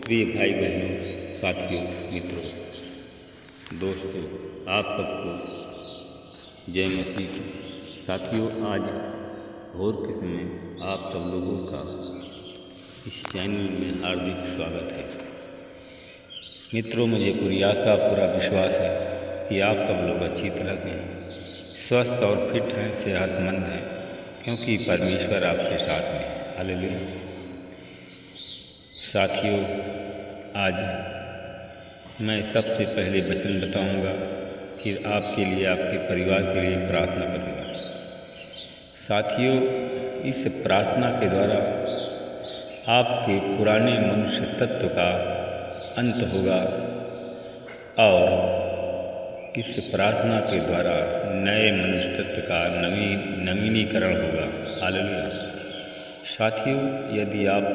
प्रिय भाई बहनों, साथियों, मित्रों, दोस्तों, आप सबको जय मसीह की। साथियों, आज भोर के समय आप सब लोगों का इस चैनल में हार्दिक स्वागत है। मित्रों, मुझे पूरी आशा पूरा विश्वास है कि आप सब लोग अच्छी तरह से स्वस्थ और फिट हैं, सेहतमंद हैं, क्योंकि परमेश्वर आपके साथ में है। हालेलुया। साथियों, आज मैं सबसे पहले वचन बताऊंगा, फिर आपके लिए, आपके परिवार के लिए प्रार्थना करूंगा। साथियों, इस प्रार्थना के द्वारा आपके पुराने मनुष्य तत्व का अंत होगा और इस प्रार्थना के द्वारा नए मनुष्य तत्व का नवीनीकरण होगा। हालेलुया। साथियों, यदि आप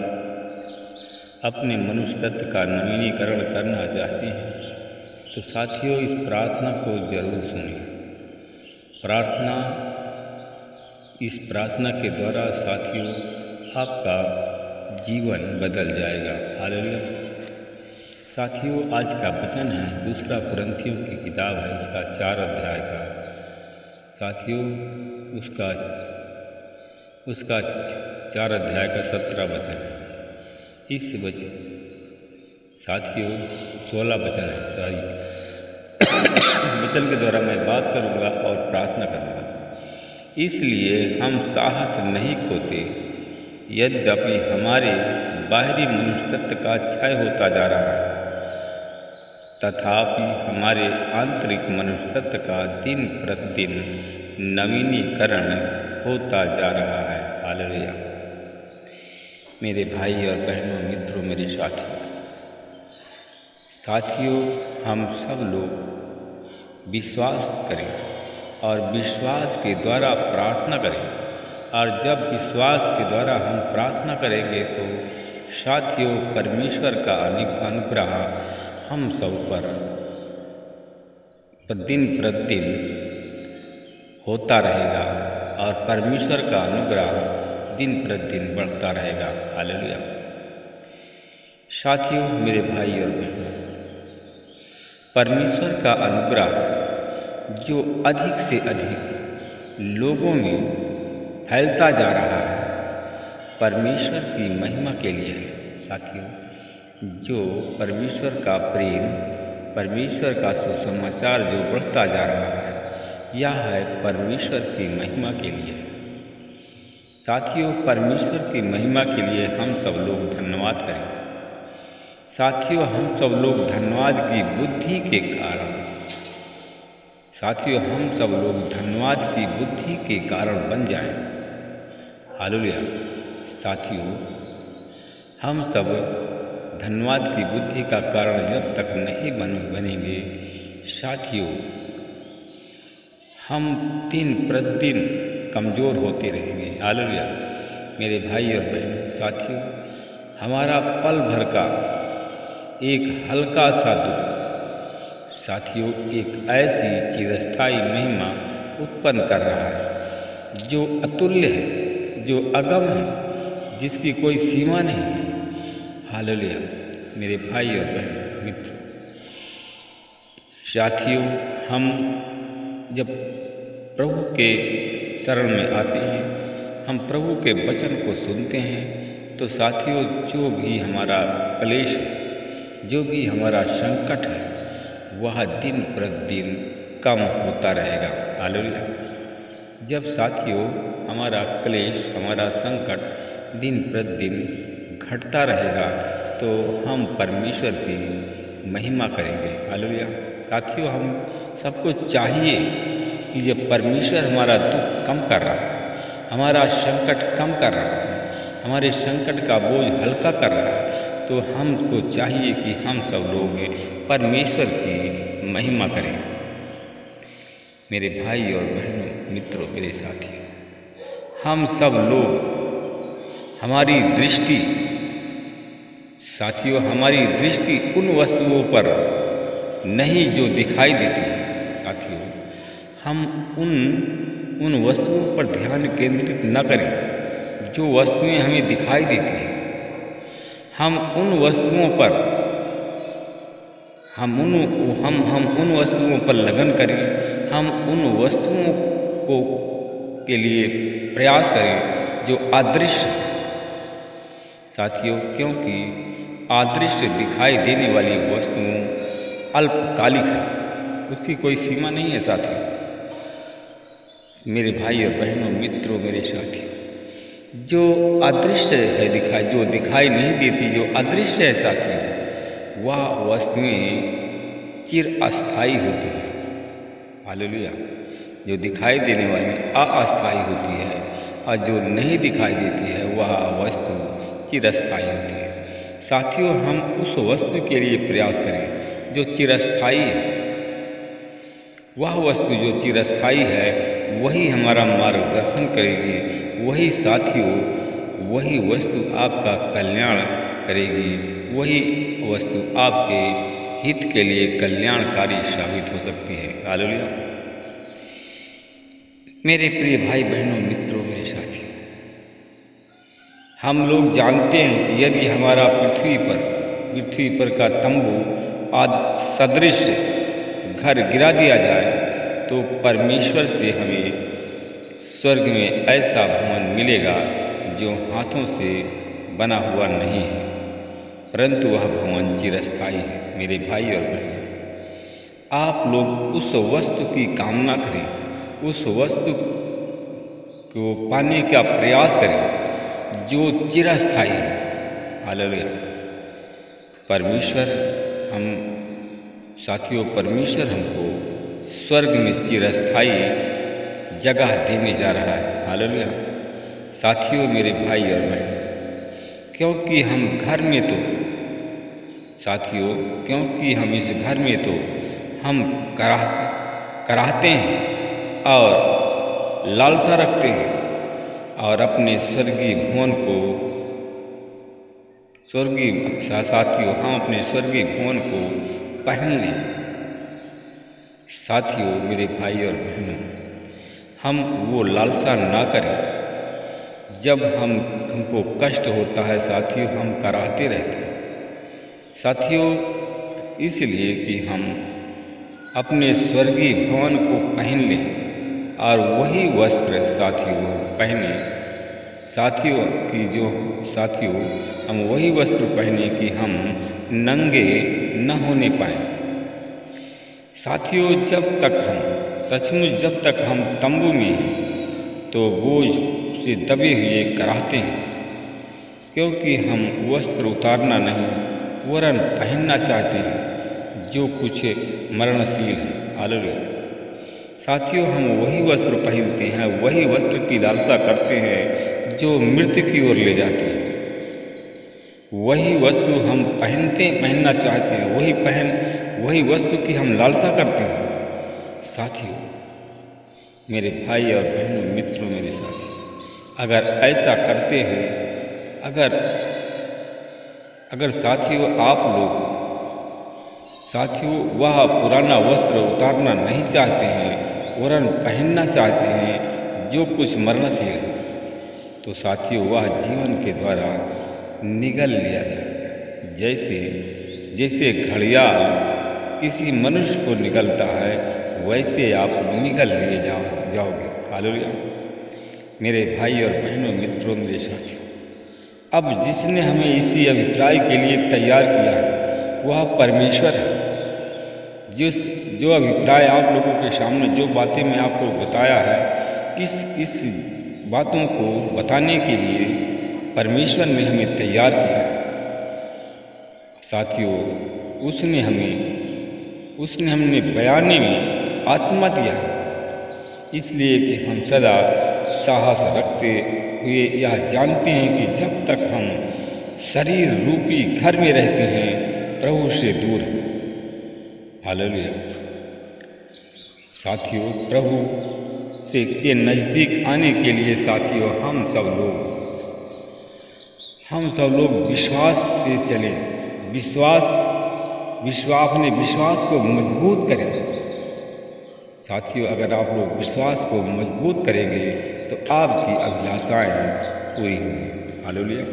अपने मनुष्य तत्व का नवीनीकरण करना चाहते हैं तो साथियों, इस प्रार्थना को जरूर सुनें। इस प्रार्थना के द्वारा साथियों आपका जीवन बदल जाएगा। हालेलुया। साथियों, आज का वचन है 2 कुरिन्थियों की किताब है, उसका 4 अध्याय का। साथियों, उसका 4 अध्याय का 17 वचन है। इस वचन साथियों 16 वचन है। वचन के द्वारा मैं बात करूंगा और प्रार्थना करूंगा। इसलिए हम साहस नहीं खोते, यद्यपि हमारे बाहरी मनुष्य तत्व का क्षय होता जा रहा है, तथापि हमारे आंतरिक मनुष्य तत्व का दिन प्रतिदिन नवीनीकरण होता जा रहा है। हालेलुया। मेरे भाई और बहनों, मित्रों, मेरे साथियों, हम सब लोग विश्वास करें और विश्वास के द्वारा प्रार्थना करें। और जब विश्वास के द्वारा हम प्रार्थना करेंगे तो साथियों परमेश्वर का अनुग्रह हम सब पर दिन प्रतिदिन होता रहेगा और परमेश्वर का अनुग्रह दिन प्रतिदिन बढ़ता रहेगा। हालेलुया। साथियों, मेरे भाई और बहनों, परमेश्वर का अनुग्रह जो अधिक से अधिक लोगों में फैलता जा रहा है, परमेश्वर की महिमा के लिए है। साथियों, जो परमेश्वर का प्रेम, परमेश्वर का सुसमाचार जो बढ़ता जा रहा है, यह है परमेश्वर की महिमा के लिए। साथियों, परमेश्वर की महिमा के लिए हम सब लोग धन्यवाद करें। साथियों, हम सब लोग धन्यवाद की बुद्धि के कारण, साथियों हम सब लोग धन्यवाद की बुद्धि के कारण बन जाएं। हालेलुया। साथियों, हम सब धन्यवाद की बुद्धि का कारण जब तक नहीं बनेंगे, साथियों हम दिन प्रतिदिन कमज़ोर होते रहेंगे। हालेलुया। मेरे भाई और बहन, साथियों हमारा पल भर का एक हल्का सा दुख साथियों एक ऐसी चिरस्थायी महिमा उत्पन्न कर रहा है जो अतुल्य है, जो अगम है, जिसकी कोई सीमा नहीं है। हालेलुया। मेरे भाई और बहन, मित्र, साथियों हम जब प्रभु के शरण में आते हैं, हम प्रभु के वचन को सुनते हैं, तो साथियों जो भी हमारा क्लेश है, जो भी हमारा संकट है, वह दिन प्रतिदिन कम होता रहेगा। हालेलुया। जब साथियों हमारा क्लेश, हमारा संकट दिन प्रतिदिन घटता रहेगा तो हम परमेश्वर की महिमा करेंगे। हालेलुया। साथियों, हम सबको चाहिए कि जब परमेश्वर हमारा दुख कम कर रहा है, हमारा संकट कम कर रहा है, हमारे संकट का बोझ हल्का कर रहा है, तो हमको चाहिए कि हम सब लोग परमेश्वर की महिमा करें। मेरे भाई और बहनों, मित्रों, मेरे साथियों, हम सब लोग हमारी दृष्टि, साथियों हमारी दृष्टि उन वस्तुओं पर नहीं जो दिखाई देती है। साथियों हम उन वस्तुओं पर ध्यान केंद्रित न करें जो वस्तुएं हमें दिखाई देती हैं। हम उन वस्तुओं पर हम उन वस्तुओं पर लगन करें, हम उन वस्तुओं को के लिए प्रयास करें जो अदृश्य है साथियों, क्योंकि अदृश्य दिखाई देने वाली वस्तुओं अल्पकालिक है, उसकी कोई सीमा नहीं है साथियों। मेरे भाई और बहनों, मित्रों, मेरे साथी, जो अदृश्य है जो दिखाई नहीं देती, जो अदृश्य है साथियों, वह वस्तुएं चिर अस्थायी होती हैं। हालेलुया। जो दिखाई देने वाली अस्थायी होती है और जो नहीं दिखाई देती है वह वस्तु चिरस्थायी होती है। साथियों, हम उस वस्तु के लिए प्रयास करें जो चिरस्थायी है। वह वस्तु जो चिरस्थायी है वही हमारा मार्गदर्शन करेगी, वही साथियों, वही वस्तु आपका कल्याण करेगी, वही वस्तु आपके हित के लिए कल्याणकारी साबित हो सकती है। हालेलुया। मेरे प्रिय भाई बहनों, मित्रों, मेरे साथियों, हम लोग जानते हैं कि यदि हमारा पृथ्वी पर का तंबू सदृश घर गिरा दिया जाए तो परमेश्वर से हमें स्वर्ग में ऐसा भवन मिलेगा जो हाथों से बना हुआ नहीं है, परंतु वह भवन चिरस्थायी है। मेरे भाई और बहन, आप लोग उस वस्तु की कामना करें, उस वस्तु को पाने का प्रयास करें जो चिरस्थायी है। हालेलुया। परमेश्वर हमको स्वर्ग में चिरस्थायी जगह देने जा रहा है। हालेलुया। साथियों, मेरे भाई और बहन, क्योंकि हम इस घर में तो हम कराहते हैं और लालसा रखते हैं और अपने स्वर्गीय भवन को पहन लें। साथियों, मेरे भाई और बहनों, हम वो लालसा ना करें। जब हमको कष्ट होता है साथियों, हम कराहते रहते हैं साथियों, इसलिए कि हम अपने स्वर्गीय भवन को पहन लें और वही वस्त्र साथियों पहने। हम वही वस्त्र पहने कि हम नंगे न होने पाएं। साथियों, जब तक हम तंबू में हैं तो बोझ से दबे हुए कराहते हैं, क्योंकि हम वस्त्र उतारना नहीं वरन पहनना चाहते हैं जो कुछ मरणशील है। हालेलुया। साथियों, हम वही वस्त्र पहनते हैं, वही वस्त्र की लालसा करते हैं जो मृत्यु की ओर ले जाते हैं। वही वस्तु हम पहनना चाहते हैं, वही वस्तु की हम लालसा करते हैं। साथियों, मेरे भाई और बहनों, मित्रों, मेरे साथी, अगर ऐसा करते हैं, अगर साथियों वह पुराना वस्त्र उतारना नहीं चाहते हैं वरन पहनना चाहते हैं जो कुछ मरणशील है, तो साथियों वह जीवन के द्वारा निगल लिया जाए। जैसे घड़ियाल किसी मनुष्य को निगलता है, वैसे आप निगल लिए जाओगे। हालेलुया। मेरे भाई और बहनों, मित्रों, मेरे साथियों, अब जिसने हमें इसी अभिप्राय के लिए तैयार किया है वह परमेश्वर है। जो अभिप्राय आप लोगों के सामने, जो बातें मैं आपको बताया है, इस बातों को बताने के लिए परमेश्वर ने हमें तैयार किया है। साथियों, उसने हमने बयाने में आत्मा दिया, इसलिए कि हम सदा साहस रखते हुए यह जानते हैं कि जब तक हम शरीर रूपी घर में रहते हैं प्रभु से दूर हैं। हालेलुया। साथियों, प्रभु के नज़दीक आने के लिए साथियों हम सब लोग विश्वास से चलें, अपने विश्वास को मजबूत करें। साथियों, अगर आप लोग विश्वास को मजबूत करेंगे तो आपकी अभिलाषाएं पूरी होंगी। हालेलुया।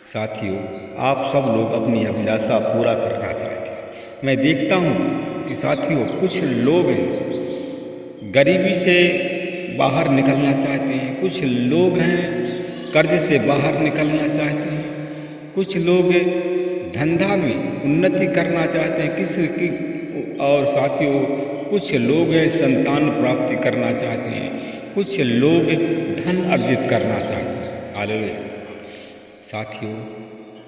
साथियों, आप सब लोग अपनी अभिलाषा पूरा करना चाहते हैं। मैं देखता हूँ कि साथियों, कुछ लोग गरीबी से बाहर निकलना चाहते हैं, कुछ लोग हैं कर्ज से बाहर निकलना चाहते हैं, कुछ लोग धंधा में उन्नति करना चाहते हैं किसी की, और साथियों कुछ लोग हैं संतान प्राप्ति करना चाहते हैं, कुछ लोग धन अर्जित करना चाहते हैं। हालेलुया। साथियों,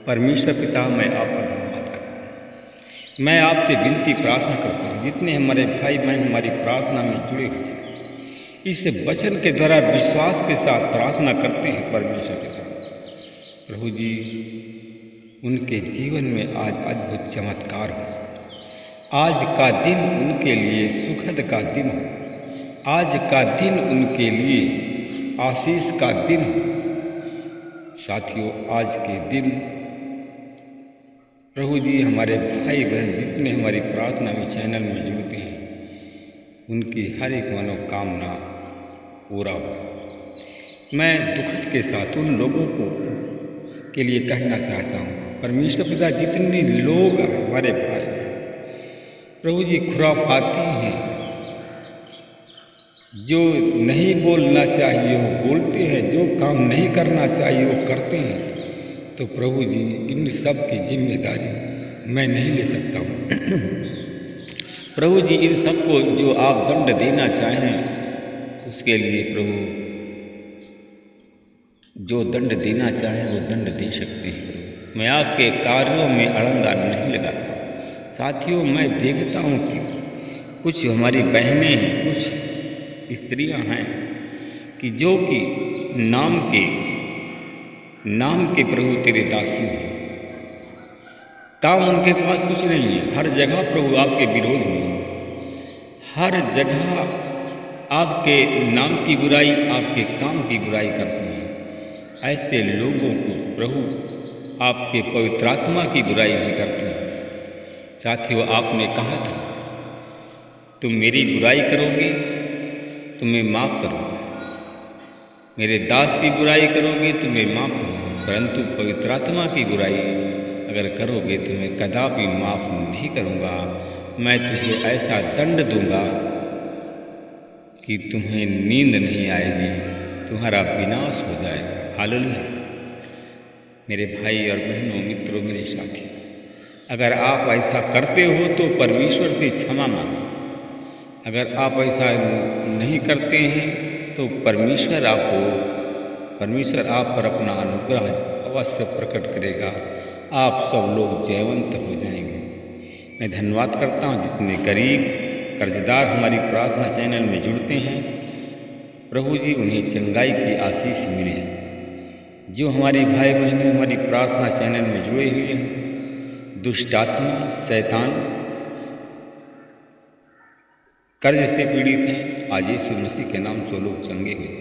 परमेश्वर पिता, मैं आपका धन्यवाद करता हूँ। मैं आपसे विनती प्रार्थना करता हूँ, जितने हमारे भाई बहन हमारी प्रार्थना में जुड़े हुए हैं, इस वचन के द्वारा विश्वास के साथ प्रार्थना करते हैं परमेश्वर पिता। प्रभु जी, उनके जीवन में आज अद्भुत चमत्कार हो। आज का दिन उनके लिए सुखद का दिन हो। आज का दिन उनके लिए आशीष का दिन हो। साथियों, आज के दिन प्रभु जी, हमारे भाई बहन जितने हमारी प्रार्थना में चैनल में जुड़ते हैं, उनकी हर एक मनोकामना पूरा हो। मैं दुखद के साथ उन लोगों को के लिए कहना चाहता हूँ, परमेश्वर पिता, जितने लोग हमारे भाई प्रभु जी खुराफाती हैं, जो नहीं बोलना चाहिए वो बोलते हैं, जो काम नहीं करना चाहिए वो करते हैं, तो प्रभु जी इन सब की जिम्मेदारी मैं नहीं ले सकता हूँ। प्रभु जी, इन सबको जो आप दंड देना चाहें उसके लिए प्रभु जो दंड देना चाहें वो दंड दे सकते हैं। प्रभु, मैं आपके कार्यों में अड़ंगा नहीं लगाता। साथियों, मैं देखता हूँ कि कुछ हमारी बहनें हैं, कुछ स्त्रियां हैं कि जो कि नाम के प्रभु तेरे दासी हैं। काम उनके पास कुछ नहीं है, हर जगह प्रभु आपके विरोध में, हर जगह आपके नाम की बुराई, आपके काम की बुराई करते हैं। ऐसे लोगों को प्रभु आपके पवित्र आत्मा की बुराई भी करते हैं। साथियों, आपने कहा था, तुम मेरी बुराई करोगे तो मैं माफ़ करूँगा, मेरे दास की बुराई करोगे तो मैं माफ़ करूँगा, परंतु पवित्र आत्मा की बुराई अगर करोगे तो मैं कदापि माफ़ नहीं करूँगा। मैं तुझे ऐसा दंड दूँगा कि तुम्हें नींद नहीं आएगी, तुम्हारा विनाश हो जाएगा। हालेलुया। मेरे भाई और बहनों, मित्रों, मेरे साथी, अगर आप ऐसा करते हो तो परमेश्वर से क्षमा मांगो। अगर आप ऐसा नहीं करते हैं तो परमेश्वर आप पर अपना अनुग्रह अवश्य प्रकट करेगा। आप सब लोग जयवंत हो जाएंगे। मैं धन्यवाद करता हूँ जितने गरीब कर्जदार हमारी प्रार्थना चैनल में जुड़ते हैं, प्रभु जी उन्हें चंगाई की आशीष मिले। जो हमारे भाई बहनें हमारी प्रार्थना चैनल में जुड़े हुए हैं, दुष्ट आत्मा, शैतान, कर्ज से पीड़ित हैं, आज यीशु मसीह के नाम से लोग चंगे हुए।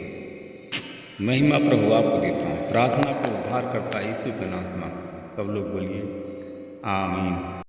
महिमा प्रभु आपको देता हूँ। प्रार्थना को उद्धार करता यीशु के नाम से मांगता हूँ। सब लोग बोलिए आमीन।